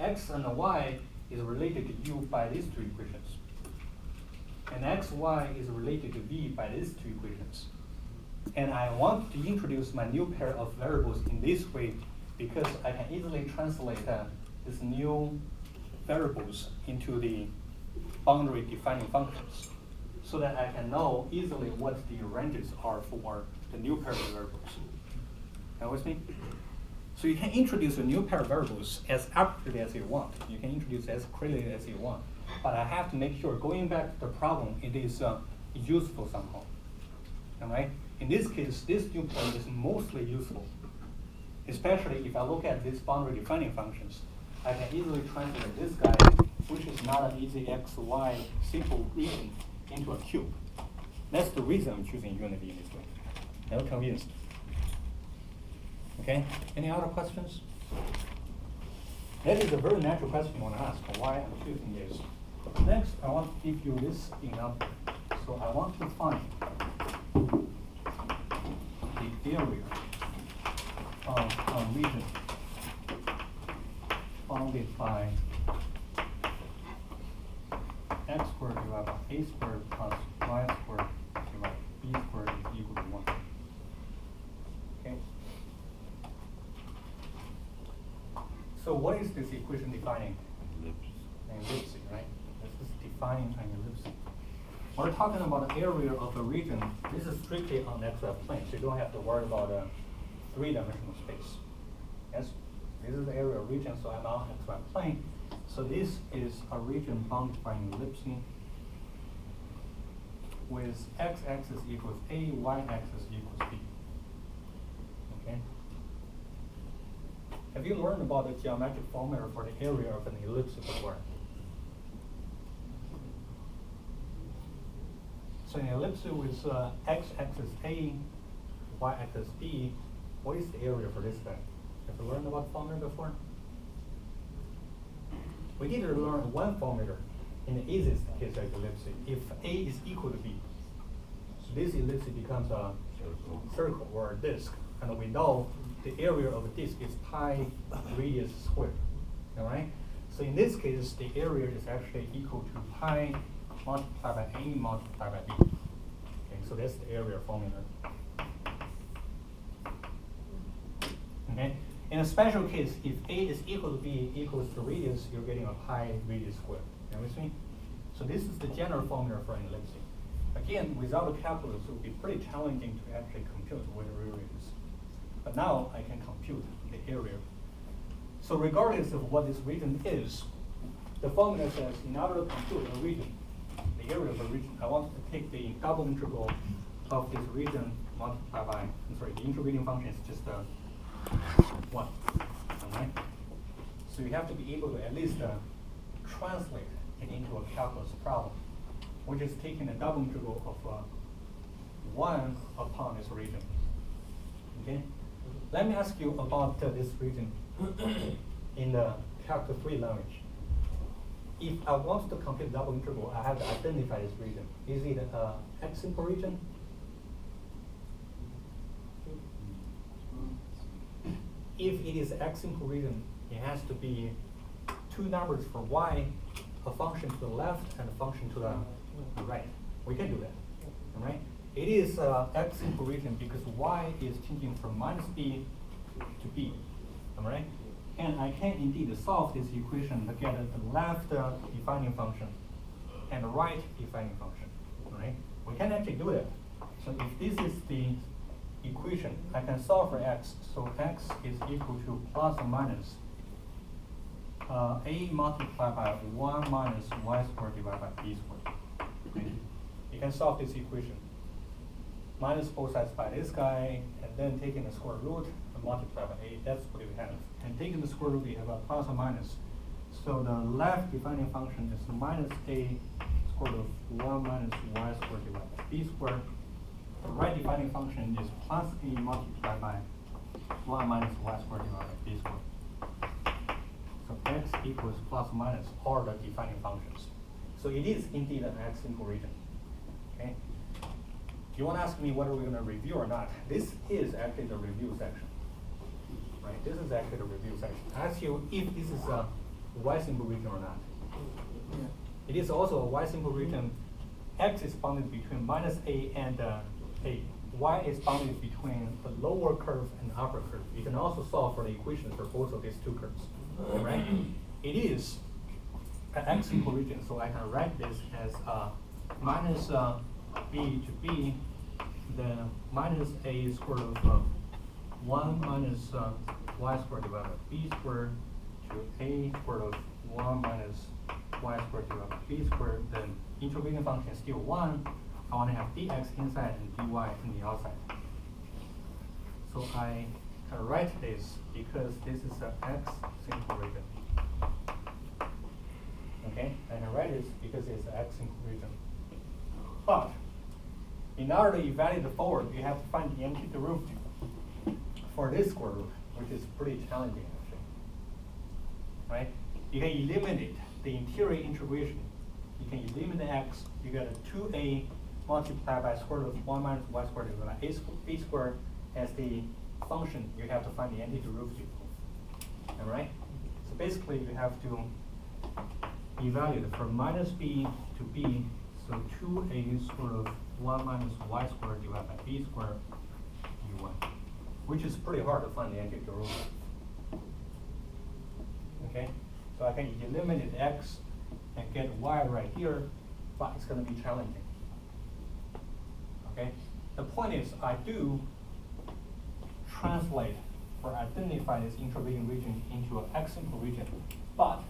x and y is related to u by these two equations. And xy is related to v by these two equations. And I want to introduce my new pair of variables in this way because I can easily translate these new variables into the boundary defining functions so that I can know easily what the ranges are for the new pair of variables. Are you with me? So you can introduce a new pair of variables as arbitrarily as you want. You can introduce as crazily as you want. But I have to make sure, going back to the problem, it is useful somehow. All right? In this case, this new pair is mostly useful, especially if I look at these boundary defining functions. I can easily translate this guy, which is not an easy x, y simple region, into a cube. That's the reason I'm choosing unity in this way. Now convinced. Okay, any other questions? That is a very natural question you want to ask, why I'm choosing this. Next, I want to give you this example. So I want to find the area of a region bounded by x squared divided by a squared plus y squared divided by b squared is equal to 1. Okay. So what is this equation defining? An ellipse, right? This is defining an ellipse. We're talking about the area of a region. This is strictly on xy plane, so you don't have to worry about a three-dimensional space. Yes? This is the area of region, so I'm on xy plane. So this is a region bounded by an ellipse with x-axis equals a, y-axis equals b. Okay? Have you learned about the geometric formula for the area of an ellipse before? So an ellipse with x-axis a, y-axis b, what is the area for this guy? Have you learned about formula before? We did learn one formula in the easiest case of ellipse. If a is equal to b, so this ellipse becomes a circle or a disk, and we know the area of a disk is pi radius squared. All right. So in this case, the area is actually equal to pi multiplied by a multiplied by b. Okay, so that's the area formula. Okay. In a special case, if a is equal to b equals to radius, you're getting a pi radius squared. You know what I mean? So this is the general formula for an ellipse. Again, without a calculus, it would be pretty challenging to actually compute what the area is. But now I can compute the area. So regardless of what this region is, the formula says in order to compute a region, the area of a region, I want to take the double integral of this region multiplied by, the integrating function is just 1. All right? So you have to be able to at least translate it into a calculus problem, which is taking a double integral of 1 upon this region. Okay? Let me ask you about this region in the Calc 3 language. If I want to compute double integral, I have to identify this region. Is it an x simple region? If it is x simple region, it has to be two numbers for y, a function to the left and a function to the right. We can do that. All right? It is x simple region because y is changing from minus b to b. All right? And I can indeed solve this equation to get the left defining function and the right defining function. All right? We can actually do that. So if this is the equation, I can solve for x. So x is equal to plus or minus a multiplied by 1 minus y squared divided by b squared. Okay? You can solve this equation. Minus both sides by this guy, and then taking the square root and multiply by a. That's what we have. And taking the square root, we have a plus or minus. So the left defining function is minus a square root of 1 minus y squared divided by b squared. The right defining function is plus a multiplied by 1 minus y squared divided by b squared. So x equals plus or minus all the defining functions. So it is indeed an x simple region. Okay. You want to ask me whether we're going to review or not? This is actually the review section. Right? This is actually the review section. I ask you if this is y simple region or not? Yeah. It is also a y simple region. X is bounded between minus a and a. Y is bounded between the lower curve and the upper curve. You can also solve for the equation for both of these two curves, right? It is an x simple region, so I can write this as minus b to b, then minus a squared of 1 minus y squared divided by b squared to a squared of 1 minus y squared divided by b squared. Then intermediate function is still 1. I want to have dx inside and dy in the outside. So I can write this because this is an x simple region. Okay, I can write this because it's an x simple region. But in order to evaluate the forward, you have to find the antiderivative for this square root, which is pretty challenging actually. Right? You can eliminate the interior integration. You can eliminate x. You get a 2a multiplied by square root of 1 minus y squared divided by a squared as the function you have to find the antiderivative. All right? So basically you have to evaluate from minus b to b, so 2a squared of 1 minus y squared divided by b squared dy, which is pretty hard to find the antiderivative. Okay? So I can eliminate x and get y right here, but it's going to be challenging. Okay? The point is, I do translate or identify this intravision region into an x simple region, but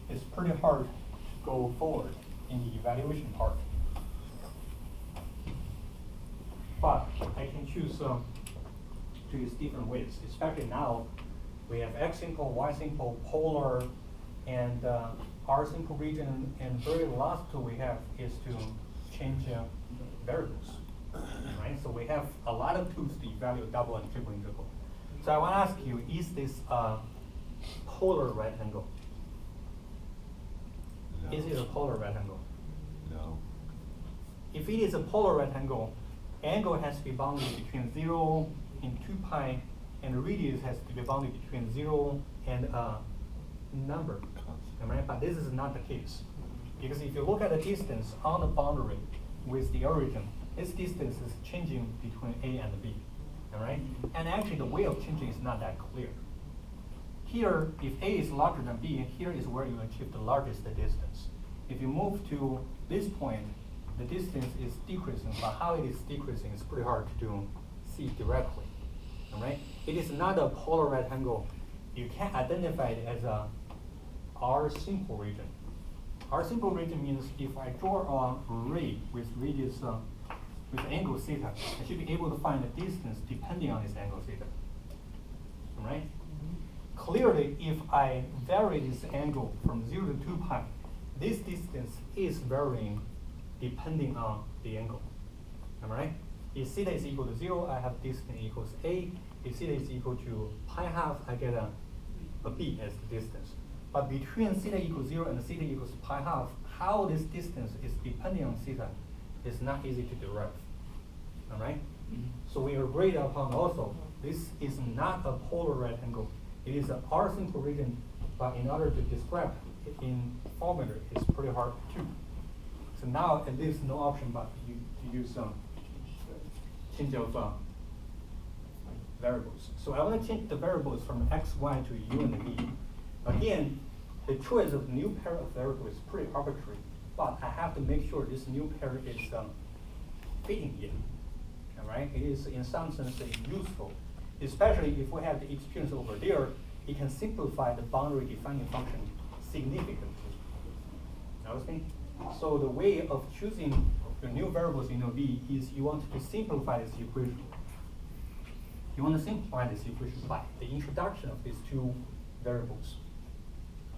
it's pretty hard to go forward in the evaluation part. But I can choose to use different ways, especially now we have x simple, y simple, polar, and r simple region, and very last tool we have is to change variables, right? So we have a lot of tools to evaluate double and triple integral. So I want to ask you, is this a polar rectangle? No. Is it a polar rectangle? No. If it is a polar rectangle, angle has to be bounded between 0 and 2 pi, and the radius has to be bounded between 0 and a number. Right? But this is not the case. Because if you look at the distance on the boundary with the origin, this distance is changing between A and B. All right? And actually the way of changing is not that clear. Here, if A is larger than B, here is where you achieve the largest distance. If you move to this point, the distance is decreasing, but how it is decreasing is pretty hard to see directly. All right? It is not a polar rectangle. You can identify it as a R simple region. R simple region means if I draw a ray with radius with angle theta, I should be able to find the distance depending on this angle theta. All right? Clearly, if I vary this angle from 0 to 2 pi, this distance is varying depending on the angle. Am I right? If theta is equal to 0, I have distance equals A. If theta is equal to pi half, I get a B as the distance. But between theta equals 0 and theta equals pi half, how this distance is depending on theta is not easy to derive. All right? So we agreed upon also, this is not a polar rectangle. It is an R simple region, but in order to describe it in formula, it's pretty hard too. So now it leaves no option but to use change of variables. So I want to change the variables from x, y to u and v. Again, the choice of new pair of variables is pretty arbitrary, but I have to make sure this new pair is fitting here. All right? It is in some sense useful, especially if we have the experience over there. It can simplify the boundary defining function significantly. Understand? So the way of choosing the new variables in V is you want to simplify this equation. You want to simplify this equation by the introduction of these two variables.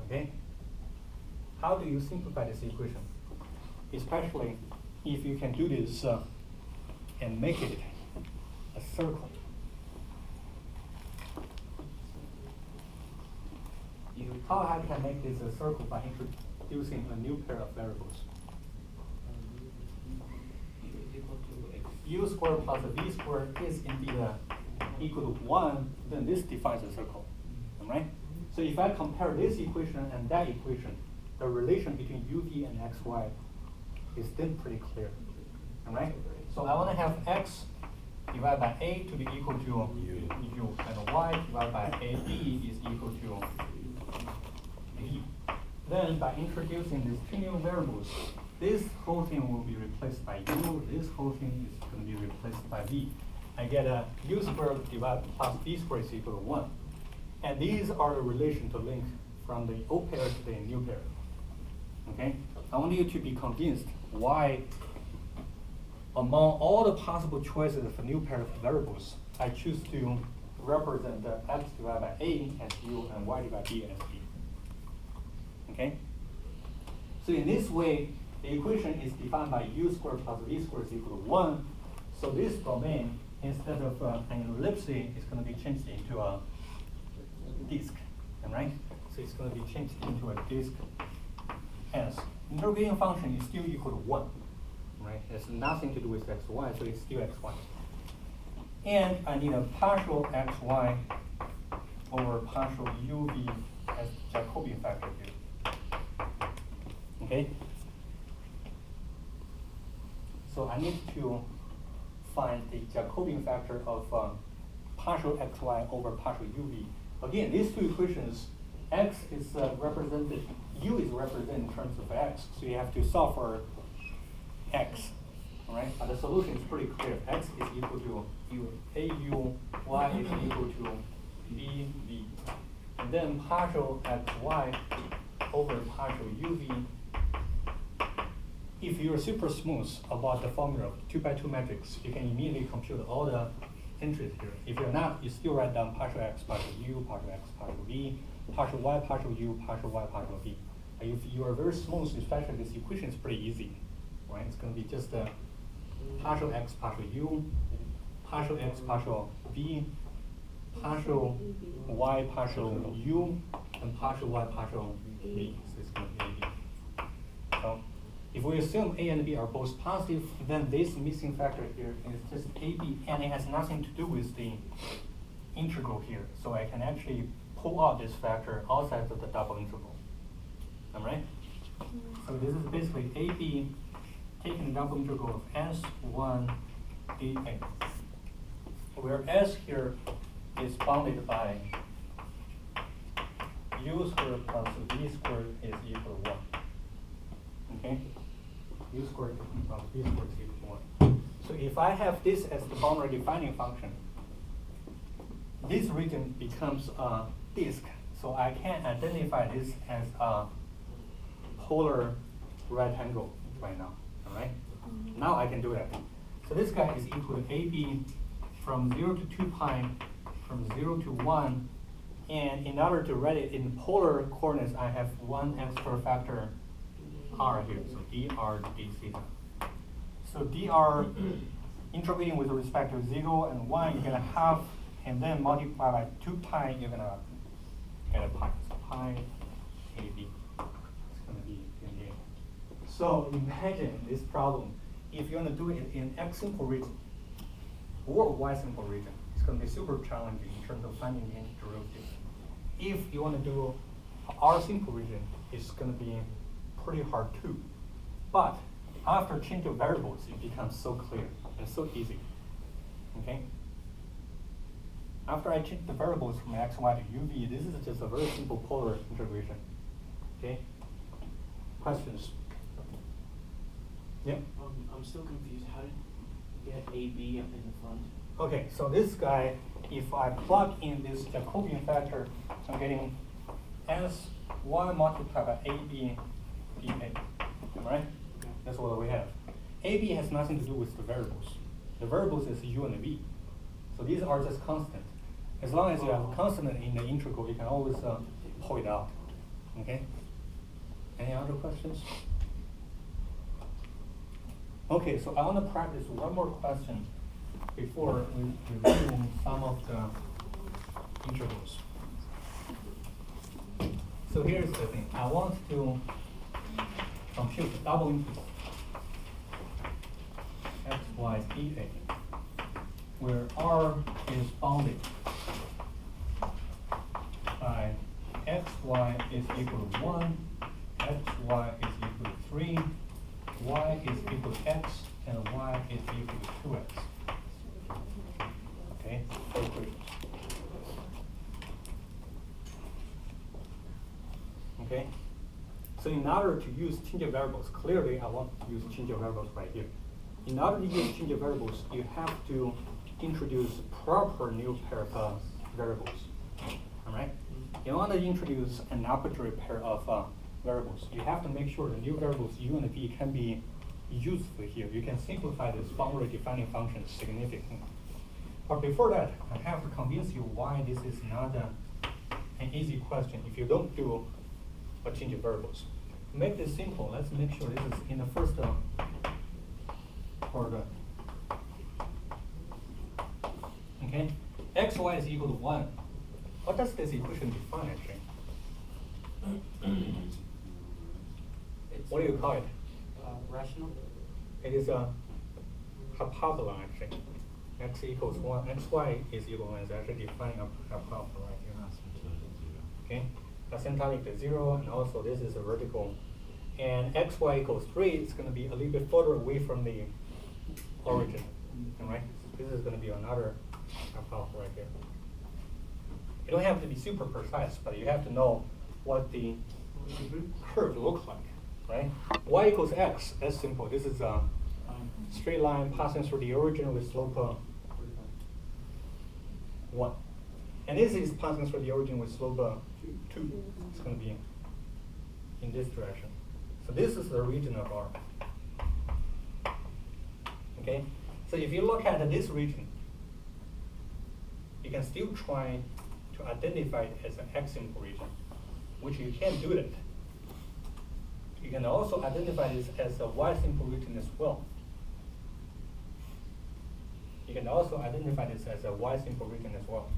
Okay? How do you simplify this equation? Especially if you can do this and make it a circle. How I can make this a circle by introducing a new pair of variables? U squared plus V squared is indeed equal to 1, then this defines a circle. All right? So if I compare this equation and that equation, the relation between uv and xy is then pretty clear. All right? So I want to have x divided by a to be equal to u, and y divided by ab is equal to b. Then by introducing these two new variables, this whole thing will be replaced by u, this whole thing is going to be replaced by v. I get a u squared divided plus v squared is equal to 1. And these are the relation to link from the old pair to the new pair. Okay? I want you to be convinced why, among all the possible choices for new pair of variables, I choose to represent the x divided by a as u and y divided by b as b. Okay? So in this way, the equation is defined by u squared plus v squared is equal to 1. So this domain, instead of an ellipse, is going to be changed into a disk. All right? So it's going to be changed into a disk S. Intervening function is still equal to 1. Right? It has nothing to do with xy, so it's still xy. And I need a partial xy over partial uv as Jacobian factor here. Okay? So I need to find the Jacobian factor of partial xy over partial uv. Again, these two equations, x is represented, u is represented in terms of x, so you have to solve for x. All right? But the solution is pretty clear. X is equal to au, y is equal to bv. And then partial xy over partial uv. If you're super smooth about the formula of 2x2 matrix, you can immediately compute all the entries here. If you're not, you still write down partial x, partial u, partial x, partial v, partial y, partial u, partial y, partial v. If you are very smooth, especially this equation is pretty easy. Right? It's going to be just partial x, partial u, partial x, partial v, partial y, partial u, and partial y, partial v. So it's going to be AB. So if we assume a and b are both positive, then this missing factor here is just ab, and it has nothing to do with the integral here. So I can actually pull out this factor outside of the double integral. All right? So this is basically ab taking the double integral of S1 dA, where S here is bounded by u squared plus v squared is equal to 1. Okay? U squared plus v squared is equal to 1. So if I have this as the boundary defining function, this region becomes a disk. So I can identify this as a polar rectangle right now. All right? Now I can do that. So this guy is equal to AB from 0 to 2 pi, from 0 to 1. And in order to write it in polar coordinates, I have one extra factor r here. So dr d theta. So dr integrating with respect to 0 and 1, you're going to have, and then multiply by 2 pi, you're going to get a pi. So pi AB. It's going to be in here. So imagine this problem. If you want to do it in x simple region or y simple region, it's going to be super challenging in terms of finding the antiderivative. If you want to do r simple region, it's going to be pretty hard too. But after change of variables, it becomes so clear and so easy. Okay? After I change the variables from xy to uv, this is just a very simple polar integration. Okay? Questions? Yeah? I'm still confused. How did you get AB up in the front? Okay, so this guy, if I plug in this Jacobian factor, I'm getting S1 multiplied by AB dA. All right? Okay. That's what we have. AB has nothing to do with the variables. The variables is u and v. So these are just constant. As long as you have a constant in the integral, you can always pull it out. Okay? Any other questions? Okay, so I want to practice one more question before we review some of the integrals. So here's the thing. I want to compute the double integral xy dA, where r is bounded by xy is equal to 1, xy is equal to 3, y is equal to x, and y is equal to 2x. Okay, four equations. Okay, so in order to use change of variables, clearly I want to use change of variables right here. In order to use change of variables, you have to introduce proper new pair of variables. All right? You want to introduce an arbitrary pair of variables. You have to make sure the new variables u and v can be useful here. You can simplify this boundary defining function significantly. But before that, I have to convince you why this is not an easy question if you don't do a change of variables. To make this simple, let's make sure this is in the first order. Okay, xy is equal to 1. What does this equation define actually? What do you call it? Rational? It is a hyperbola actually. X equals 1, xy is equal to 1 is actually defining a hyperbola right here. Okay, asymptotic to 0, and also this is a vertical. And xy equals 3, it's going to be a little bit further away from the origin. All right, this is going to be another hyperbola right here. You don't have to be super precise, but you have to know what the curve looks like, right? Y equals x, that's simple. This is a straight line passing through the origin with slope 1. And this is passing through the origin with slope 2. It's going to be in this direction. So this is the region of R. Okay? So if you look at this region, you can still try to identify it as an x-simple region, which you can do that. You can also identify this as a y-simple region as well. You can also identify this as a y-simple region as well.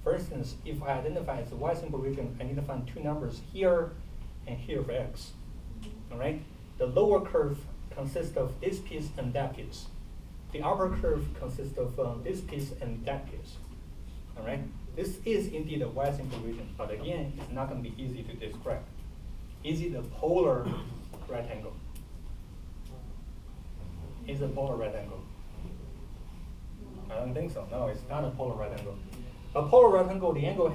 For instance, if I identify as a y-simple region, I need to find two numbers here and here for x. All right? The lower curve consists of this piece and that piece. The upper curve consists of this piece and that piece. All right? This is indeed a y-simple region, but again, it's not going to be easy to describe. Is it a polar right angle? Is it a polar right angle? I don't think so. No, it's not a polar right angle. A polar right angle, the angle has